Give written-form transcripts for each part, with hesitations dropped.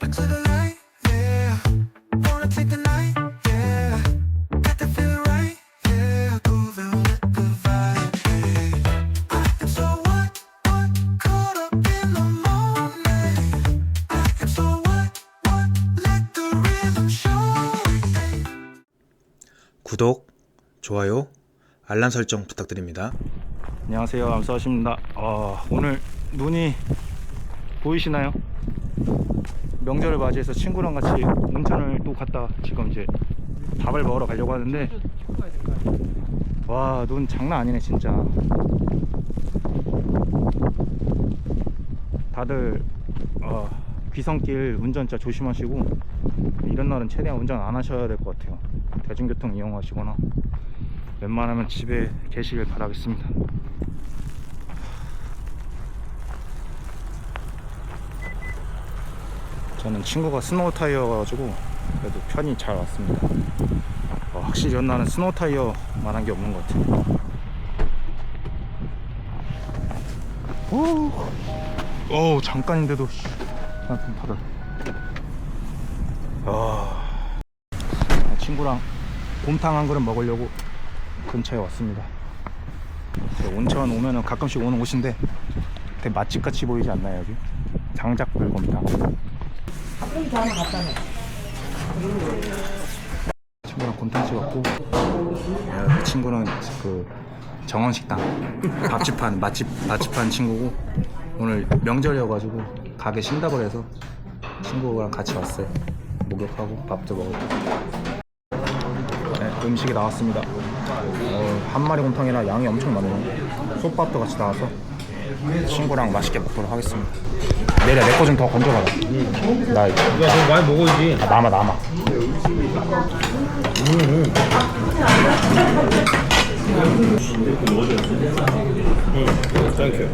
back to the light, yeah. Wanna take the night, yeah. Got that feeling right, yeah. Groove it, good vibe, hey. I am so what, caught up in the moment. I am so what, let the rhythm show, hey. 구독, 좋아요, 알람 설정 부탁드립니다. 안녕하세요, 암수아십니다. 오늘 눈이 보이시나요? 명절을 맞이해서 친구랑 같이 온천을 또 갔다 지금 이제 밥을 먹으러 가려고 하는데, 와, 눈 장난 아니네 진짜. 다들 귀성길 운전 진짜 조심하시고, 이런 날은 최대한 운전 안 하셔야 될 것 같아요. 대중교통 이용하시거나 웬만하면 집에 계시길 바라겠습니다. 저는 친구가 스노우 타이어여가지고 그래도 편히 잘 왔습니다. 확실히 연나는 스노우 타이어만한 게 없는 것 같아요. 오, 잠깐인데도 받아. 친구랑 곰탕 한 그릇 먹으려고 근처에 왔습니다. 온천 오면은 가끔씩 오는 곳인데 되게 맛집같이 보이지 않나요? 여기 장작불 곰탕. 친구랑 곰탕 찍었고, 그 친구는 그 정원식당 맛집한 친구고, 오늘 명절이어가지고 가게 쉰다고 해서 친구랑 같이 왔어요. 목욕하고 밥도 먹었고. 음식이 나왔습니다. 한 마리 곰탕이라 양이 엄청 많네요. 솥밥도 같이 나와서 친구랑 맛있게 먹도록 하겠습니다. 내려, 내 거 좀 더 건져가라. 나 이거. 야, 너 많이 먹어야지. 남아. 땡큐.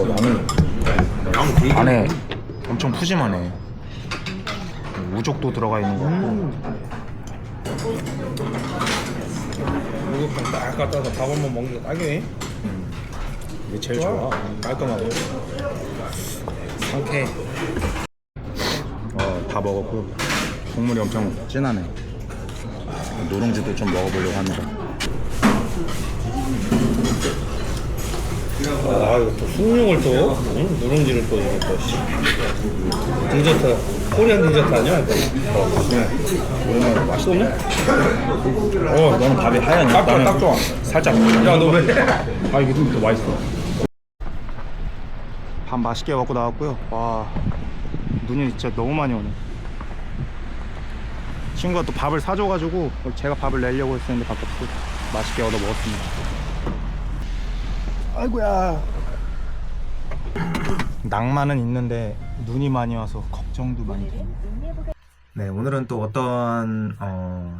나는 안에 엄청 푸짐하네. 우족도 들어가 있는 거 같고. 목욕탕 딱 갖다 와서 밥 한번 먹는 게 딱이네. 이게 제일 좋아. 깔끔하고 상쾌해. 다 먹었고, 국물이 엄청 진하네. 누룽지도 좀 먹어보려고 합니다. 아, 이거 또 숭늉을 또, 응? 누룽지를 또 이거 또 디저트, 코리안 디저트 아니야? 오랜만에 맛있어. 맛있네? 너는 밥이 하얘네. 딱 좋아. 살짝. 야, 너 왜? 이게 좀 더 맛있어. 밥 맛있게 먹고 나왔고요. 와, 눈이 진짜 너무 많이 오네. 친구가 또 밥을 사줘가지고 제가 밥을 내려고 했었는데 밥값도 맛있게 얻어 먹었습니다. 아이고야. 낭만은 있는데 눈이 많이 와서 걱정도 많이 돼요. 네, 오늘은 또 어떤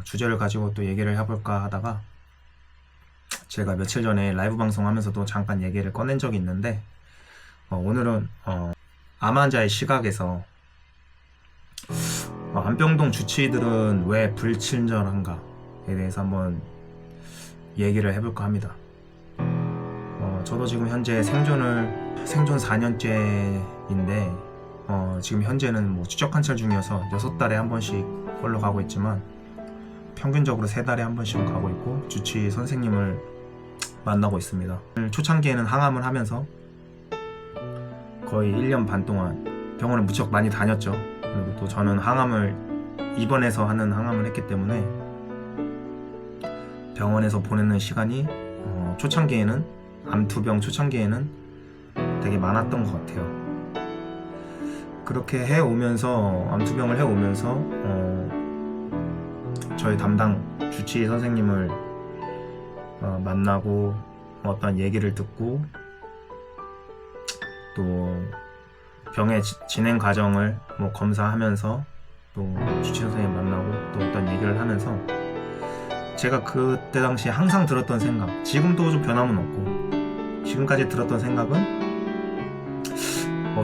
주제를 가지고 또 얘기를 해볼까 하다가, 제가 며칠 전에 라이브 방송하면서도 잠깐 얘기를 꺼낸 적이 있는데, 오늘은 암 환자의 시각에서 안병동 주치의들은 왜 불친절한가에 대해서 한번 얘기를 해볼까 합니다. 저도 지금 현재 생존 4년째인데, 지금 현재는 뭐 추적 관찰 중이어서 6달에 한 번씩 걸러 가고 있지만, 평균적으로 3달에 한 번씩은 가고 있고, 주치의 선생님을 만나고 있습니다. 초창기에는 항암을 하면서 거의 1년 반 동안 병원을 무척 많이 다녔죠. 그리고 또 저는 입원해서 하는 항암을 했기 때문에 병원에서 보내는 시간이 초창기에는, 암투병 초창기에는 되게 많았던 것 같아요. 그렇게 해오면서, 암투병을 해오면서 저희 담당 주치의 선생님을 만나고 어떤 얘기를 듣고, 또 병의 진행 과정을 뭐 검사하면서, 또 주치의 선생님 만나고 또 어떤 얘기를 하면서, 제가 그때 당시에 항상 들었던 생각, 지금도 좀 변함은 없고 지금까지 들었던 생각은,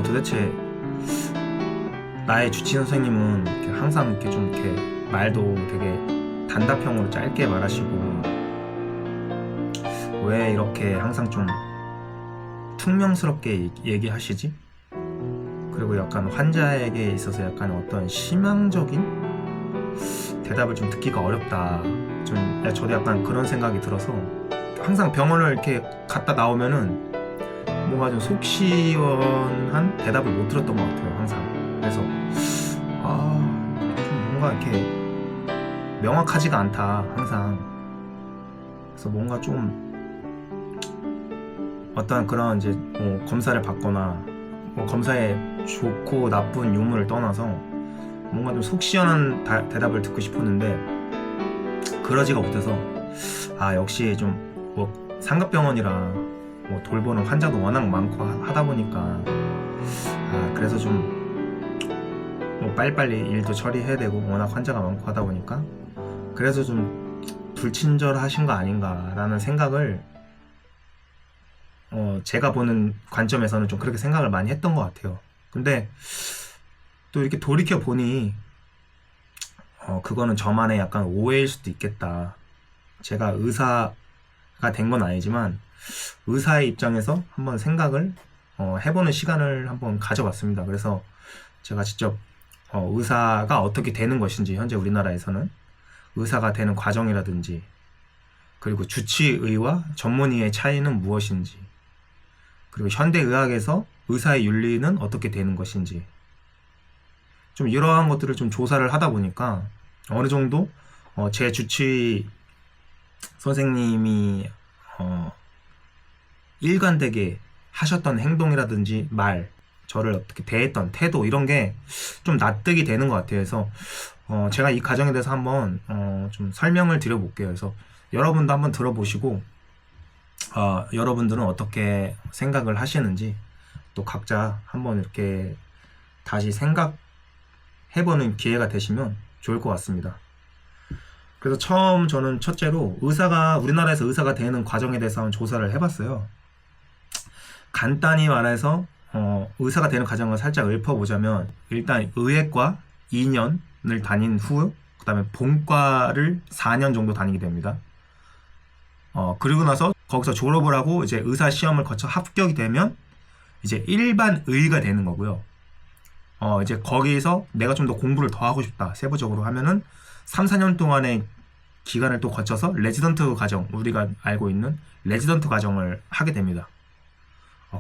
도대체 나의 주치의 선생님은 이렇게 항상 이렇게 좀 이렇게 말도 되게 단답형으로 짧게 말하시고, 왜 이렇게 항상 좀 퉁명스럽게 얘기하시지? 그리고 약간 환자에게 있어서 약간 어떤 희망적인 대답을 좀 듣기가 어렵다. 저도 약간 그런 생각이 들어서 항상 병원을 이렇게 갔다 나오면은 뭔가 좀 속 시원한 대답을 못 들었던 것 같아요. 항상. 그래서 좀 뭔가 이렇게 명확하지가 않다. 항상. 그래서 뭔가 좀 어떤 그런 이제 뭐 검사를 받거나 뭐 검사에 좋고 나쁜 유무를 떠나서 뭔가 좀 속 시원한 대답을 듣고 싶었는데 그러지가 못해서 역시 좀 뭐 상급병원이라 뭐 돌보는 환자도 워낙 많고 하다 보니까 그래서 좀 뭐 빨리빨리 일도 처리해야 되고 워낙 환자가 많고 하다 보니까 그래서 좀 불친절하신 거 아닌가라는 생각을 제가 보는 관점에서는 좀 그렇게 생각을 많이 했던 것 같아요. 근데 또 이렇게 돌이켜 보니 그거는 저만의 약간 오해일 수도 있겠다. 제가 의사가 된 건 아니지만 의사의 입장에서 한번 생각을 해보는 시간을 한번 가져봤습니다. 그래서 제가 직접 의사가 어떻게 되는 것인지, 현재 우리나라에서는 의사가 되는 과정이라든지, 그리고 주치의와 전문의의 차이는 무엇인지, 그리고 현대의학에서 의사의 윤리는 어떻게 되는 것인지, 좀 이러한 것들을 좀 조사를 하다 보니까 어느 정도 제 주치의 선생님이 일관되게 하셨던 행동이라든지 말, 저를 어떻게 대했던 태도, 이런 게 좀 납득이 되는 것 같아요. 그래서 제가 이 과정에 대해서 한번 좀 설명을 드려볼게요. 그래서 여러분도 한번 들어보시고 여러분들은 어떻게 생각을 하시는지 또 각자 한번 이렇게 다시 생각해보는 기회가 되시면 좋을 것 같습니다. 그래서 저는 첫째로 우리나라에서 의사가 되는 과정에 대해서 한번 조사를 해봤어요. 간단히 말해서 의사가 되는 과정을 살짝 읊어보자면, 일단 의예과 2년을 다닌 후 그 다음에 본과를 4년 정도 다니게 됩니다. 그리고 나서 거기서 졸업을 하고 이제 의사 시험을 거쳐 합격이 되면 이제 일반 의가 되는 거고요. 이제 거기서 내가 좀 더 공부를 더 하고 싶다, 세부적으로 하면은 3, 4년 동안의 기간을 또 거쳐서 레지던트 과정, 우리가 알고 있는 레지던트 과정을 하게 됩니다.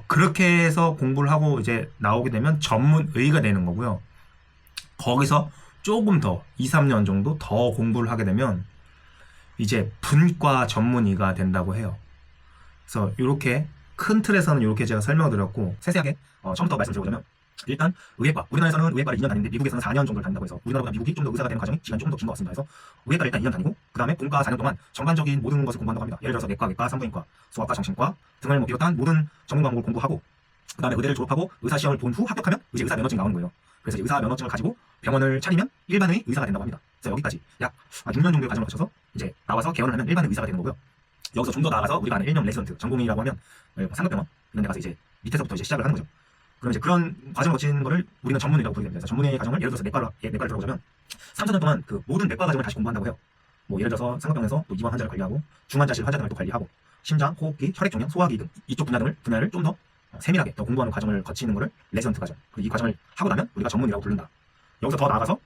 그렇게 해서 공부를 하고 이제 나오게 되면 전문의가 되는 거고요. 거기서 조금 더 2, 3년 정도 더 공부를 하게 되면 이제 분과 전문의가 된다고 해요. 그래서 이렇게 큰 틀에서는 이렇게 제가 설명드렸고, 세세하게 처음부터 말씀드려보자면, 일단 의예과, 우리나라에서는 의예과를 2년 다니는데 미국에서는 4년 정도를 다닌다고 해서 우리나라보다 미국이 좀 더 의사가 되는 과정이 시간이 조금 더 긴 것 같습니다. 그래서 의예과를 일단 2년 다니고 그 다음에 본과 4년 동안 전반적인 모든 것을 공부한다고 합니다. 예를 들어서 내과, 외과, 산부인과, 소아과, 정신과 등을 비롯한 모든 전문 과목을 공부하고 그 다음에 의대를 졸업하고 의사 시험을 본 후 합격하면 이제 의사 면허증이 나오는 거예요. 그래서 의사 면허증을 가지고 병원을 차리면 일반의 의사가 된다고 합니다. 그래서 여기까지 약 6년 정도의 과정을 거쳐서 이제 나와서 개원을 하면 일반의 의사가 되는 거고요. 여기서 좀 더 나아가서 우리가 아는 1년 레지던트, 전공의라고 하면 상급병원 이런 데 가서 이제 밑에서부터 이제 시작을 하는 거죠. 그럼 이제 그런 과정을 거치는 거를 우리는 전문의라고 부르게 됩니다. 그래서 전문의 과정을 예를 들어서 내과를 들어보자면 3, 4년 동안 그 모든 내과 과정을 다시 공부한다고 해요. 뭐 예를 들어서 상급병원에서 또 입원 환자를 관리하고 중환자실 환자 등을 또 관리하고 심장, 호흡기, 혈액 종양, 소화기 등 이쪽 분야를 좀 더 세밀하게 더 공부하는 과정을 거치는 거를 레지던트 과정. 그리고 이 과정을 하고 나면 우리가 전문의라고 부른다. 여기서 더 나아가서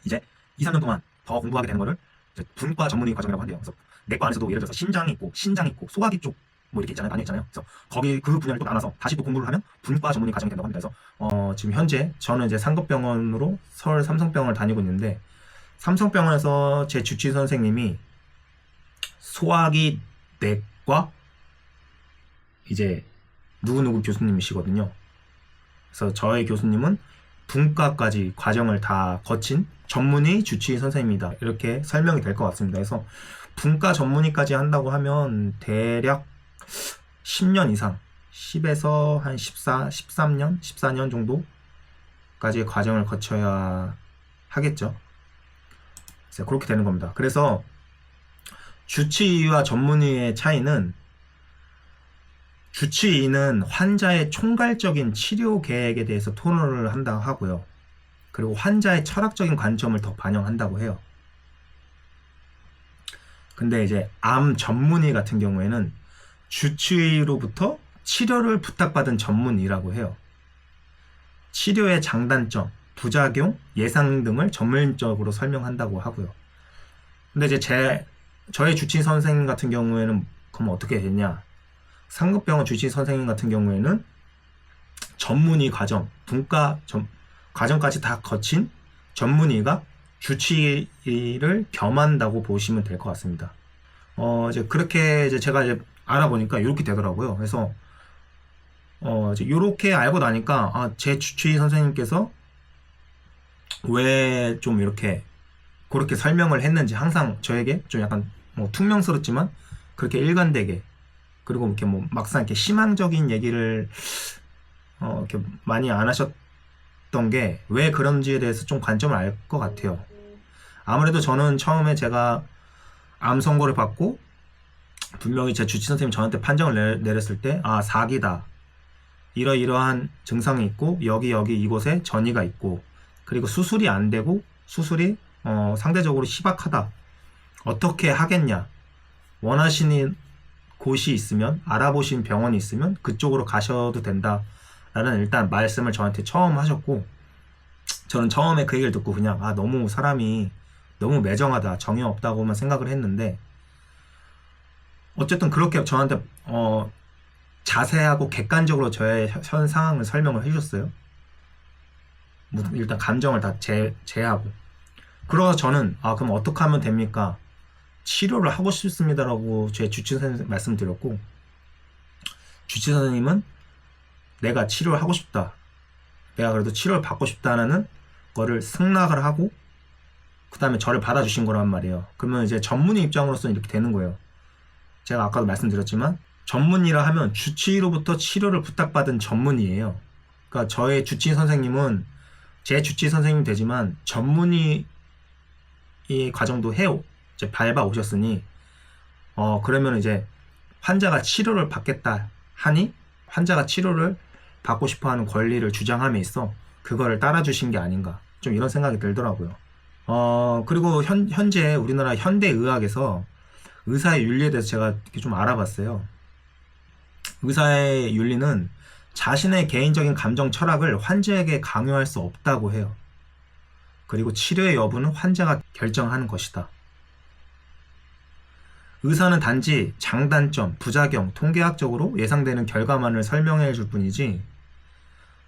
이제 2, 3년 동안 더 공부하게 되는 거를 이제 분과 전문의 과정이라고 한대요. 그래서 내과 안에서도 예를 들어서 심장이 있고 신장이 있고 소화기 쪽 뭐 이렇게 있잖아요. 나뉘어 있잖아요. 그래서 거기 그 분야를 또 나눠서 다시 또 공부를 하면 분과 전문의 과정이 된다고 합니다. 그래서 지금 현재 저는 이제 상급병원으로 서울 삼성병원을 다니고 있는데, 삼성병원에서 제 주치의 선생님이 소화기 내과 이제 누구누구 교수님이시거든요. 그래서 저의 교수님은 분과까지 과정을 다 거친 전문의 주치의 선생님이다, 이렇게 설명이 될 것 같습니다. 그래서 분과 전문의까지 한다고 하면 대략 10년 이상, 10에서 한 13년, 14년 정도까지의 과정을 거쳐야 하겠죠. 그래서 그렇게 되는 겁니다. 그래서 주치의와 전문의의 차이는, 주치의는 환자의 총괄적인 치료 계획에 대해서 토론을 한다고 하고요. 그리고 환자의 철학적인 관점을 더 반영한다고 해요. 근데 이제 암 전문의 같은 경우에는 주치의로부터 치료를 부탁받은 전문의라고 해요. 치료의 장단점, 부작용, 예상 등을 전문적으로 설명한다고 하고요. 근데 이제 저의 주치의 선생님 같은 경우에는 그럼 어떻게 됐냐? 상급병원 주치의 선생님 같은 경우에는 전문의 과정, 과정까지 다 거친 전문의가 주치의를 겸한다고 보시면 될 것 같습니다. 이제 그렇게 이제 제가 이제 알아보니까 이렇게 되더라고요. 그래서 이제 이렇게 알고 나니까 제 주치의 선생님께서 왜 좀 이렇게 그렇게 설명을 했는지 항상 저에게 좀 약간 뭐 퉁명스럽지만 그렇게 일관되게, 그리고 이렇게 뭐 막상 이렇게 희망적인 얘기를 이렇게 많이 안 하셨던 게 왜 그런지에 대해서 좀 관점을 알 것 같아요. 아무래도 저는 처음에 제가 암 선고를 받고 분명히 제 주치의 선생님이 저한테 판정을 내렸을 때 사기다, 이러이러한 증상이 있고 여기 이곳에 전이가 있고, 그리고 수술이 안 되고 수술이 상대적으로 희박하다, 어떻게 하겠냐, 원하시는 곳이 있으면, 알아보신 병원이 있으면 그쪽으로 가셔도 된다 라는 일단 말씀을 저한테 처음 하셨고, 저는 처음에 그 얘기를 듣고 그냥 너무 사람이 너무 매정하다, 정이 없다고만 생각을 했는데, 어쨌든 그렇게 저한테 자세하고 객관적으로 저의 현 상황을 설명을 해주셨어요. 일단 감정을 다 제하고. 그래서 저는 그럼 어떻게 하면 됩니까? 치료를 하고 싶습니다라고 제 주치의 선생님 말씀드렸고, 주치의 선생님은 내가 치료를 하고 싶다, 내가 그래도 치료를 받고 싶다는 거를 승낙을 하고 그 다음에 저를 받아주신 거란 말이에요. 그러면 이제 전문의 입장으로서는 이렇게 되는 거예요. 제가 아까도 말씀드렸지만 전문의라 하면 주치의로부터 치료를 부탁받은 전문의예요. 그러니까 저의 주치의 선생님은 제 주치의 선생님이 되지만 전문의 이 과정도 이제 밟아 오셨으니 그러면 이제 환자가 치료를 받겠다 하니 환자가 치료를 받고 싶어하는 권리를 주장함에 있어 그거를 따라주신 게 아닌가, 좀 이런 생각이 들더라고요. 그리고 현재 우리나라 현대의학에서 의사의 윤리에 대해서 제가 이렇게 좀 알아봤어요. 의사의 윤리는 자신의 개인적인 감정 철학을 환자에게 강요할 수 없다고 해요. 그리고 치료의 여부는 환자가 결정하는 것이다. 의사는 단지 장단점, 부작용, 통계학적으로 예상되는 결과만을 설명해 줄 뿐이지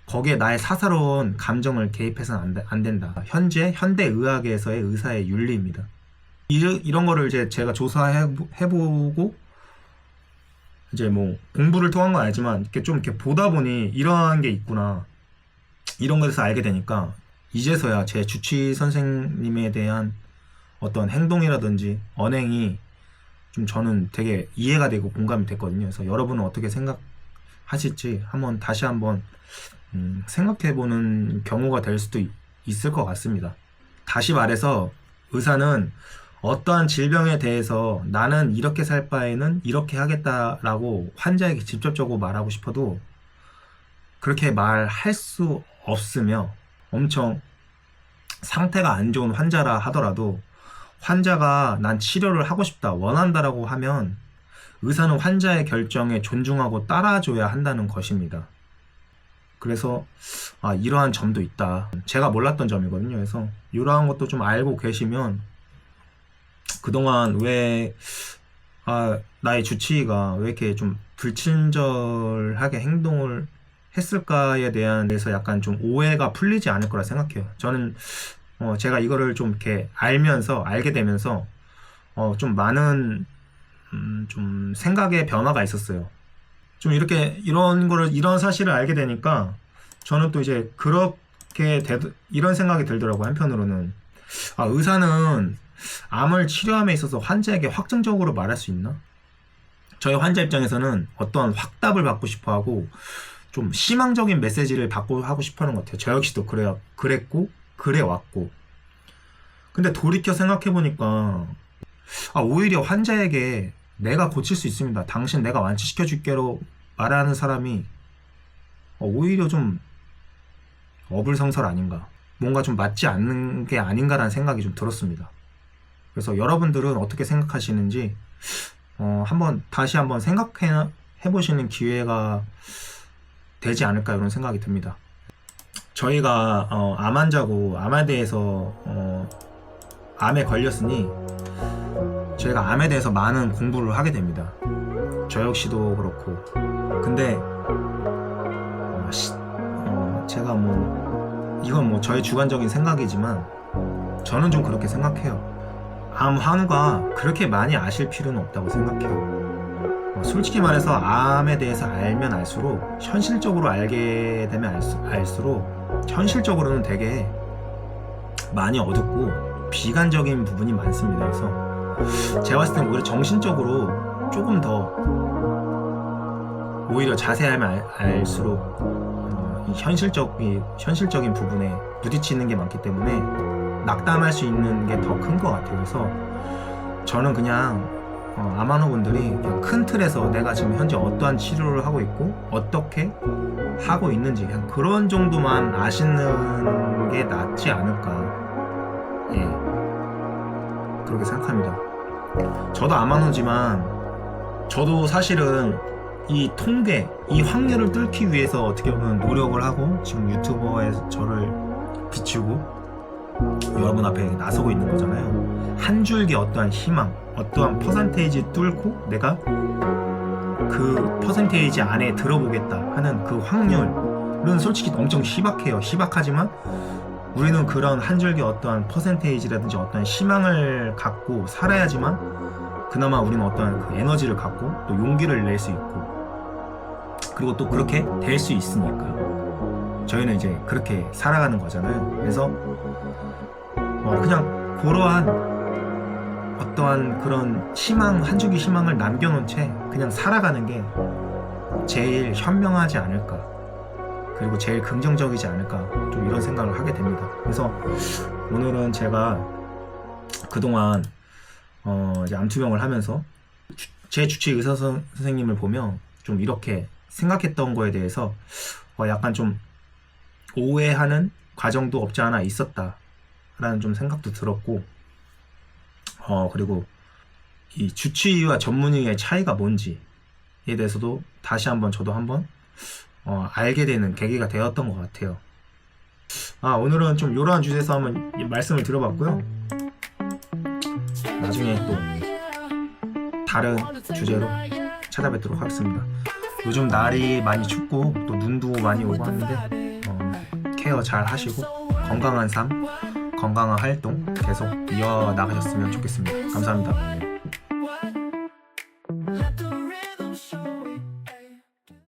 거기에 나의 사사로운 감정을 개입해서는 안 된다. 현재 현대의학에서의 의사의 윤리입니다. 이런 거를 이제 제가 조사해보고 이제 뭐 공부를 통한 건 아니지만 이렇게 좀 이렇게 보다 보니 이러한 게 있구나, 이런 것에서 알게 되니까 이제서야 제 주치의 선생님에 대한 어떤 행동이라든지 언행이 좀 저는 되게 이해가 되고 공감이 됐거든요. 그래서 여러분은 어떻게 생각하실지 다시 한번 생각해보는 경우가 될 수도 있을 것 같습니다. 다시 말해서 의사는 어떠한 질병에 대해서 나는 이렇게 살 바에는 이렇게 하겠다라고 환자에게 직접적으로 말하고 싶어도 그렇게 말할 수 없으며, 엄청 상태가 안 좋은 환자라 하더라도 환자가 난 치료를 하고 싶다, 원한다라고 하면 의사는 환자의 결정에 존중하고 따라줘야 한다는 것입니다. 그래서 이러한 점도 있다, 제가 몰랐던 점이거든요. 그래서 이러한 것도 좀 알고 계시면 그동안 왜 나의 주치의가 왜 이렇게 좀 불친절하게 행동을 했을까에 대해서 약간 좀 오해가 풀리지 않을 거라 생각해요. 저는 제가 이거를 좀 이렇게 알게 되면서 좀 많은 좀 생각의 변화가 있었어요. 좀 이런 사실을 알게 되니까 저는 또 이제 이런 생각이 들더라고요. 한편으로는 의사는 암을 치료함에 있어서 환자에게 확정적으로 말할 수 있나? 저희 환자 입장에서는 어떤 확답을 받고 싶어하고 좀 희망적인 메시지를 받고 하고 싶어하는 것 같아요. 저 역시도 그랬고 그래왔고. 근데 돌이켜 생각해보니까 오히려 환자에게 내가 고칠 수 있습니다, 당신 내가 완치시켜 줄게로 말하는 사람이 오히려 좀 어불성설 아닌가, 뭔가 좀 맞지 않는 게 아닌가라는 생각이 좀 들었습니다. 그래서 여러분들은 어떻게 생각하시는지 다시 한번 생각해 보시는 기회가 되지 않을까, 이런 생각이 듭니다. 저희가 암 환자고 암에 대해서 암에 걸렸으니 저희가 암에 대해서 많은 공부를 하게 됩니다. 저 역시도 그렇고. 근데 제가 이건 저의 주관적인 생각이지만 저는 좀 그렇게 생각해요. 암 환우가 그렇게 많이 아실 필요는 없다고 생각해요. 솔직히 말해서 암에 대해서 알면 알수록, 현실적으로 알게 되면 알수록 현실적으로는 되게 많이 어둡고 비관적인 부분이 많습니다. 그래서 제가 봤을 땐 오히려 정신적으로 조금 더 오히려 자세히 알면 알수록 이 현실적인 부분에 부딪히는 게 많기 때문에 낙담할 수 있는 게 더 큰 것 같아요. 그래서 저는 그냥 암환우분들이 그냥 큰 틀에서 내가 지금 현재 어떠한 치료를 하고 있고 어떻게 하고 있는지 그냥 그런 정도만 아시는 게 낫지 않을까, 그렇게 생각합니다. 저도 암환우지만 저도 사실은 이 통계, 이 확률을 뚫기 위해서 어떻게 보면 노력을 하고 지금 유튜버에 저를 비추고 여러분 앞에 나서고 있는 거잖아요. 한 줄기 어떠한 희망, 어떠한 퍼센테이지 뚫고 내가 그 퍼센테이지 안에 들어보겠다 하는 그 확률은 솔직히 엄청 희박해요. 희박하지만 우리는 그런 한 줄기 어떠한 퍼센테이지라든지 어떠한 희망을 갖고 살아야지만 그나마 우리는 어떠한 그 에너지를 갖고 또 용기를 낼 수 있고 그리고 또 그렇게 될 수 있으니까 저희는 이제 그렇게 살아가는 거잖아요. 그래서 그냥 그러한 어떠한 그런 희망, 한 줄기 희망을 남겨놓은 채 그냥 살아가는 게 제일 현명하지 않을까, 그리고 제일 긍정적이지 않을까, 좀 이런 생각을 하게 됩니다. 그래서 오늘은 제가 그동안 이제 암투병을 하면서 제 주치의 의사 선생님을 보면 좀 이렇게 생각했던 거에 대해서 약간 좀 오해하는 과정도 없지 않아 있었다 라는 좀 생각도 들었고, 그리고 이 주치의와 전문의의 차이가 뭔지에 대해서도 다시 한번 저도 한번 알게 되는 계기가 되었던 것 같아요. 오늘은 좀 이러한 주제에서 한번 말씀을 드려봤고요. 나중에 또 다른 주제로 찾아뵙도록 하겠습니다. 요즘 날이 많이 춥고 또 눈도 많이 오고 하는데 케어 잘 하시고 건강한 삶, 건강한 활동 계속 이어나가셨으면 좋겠습니다. 감사합니다.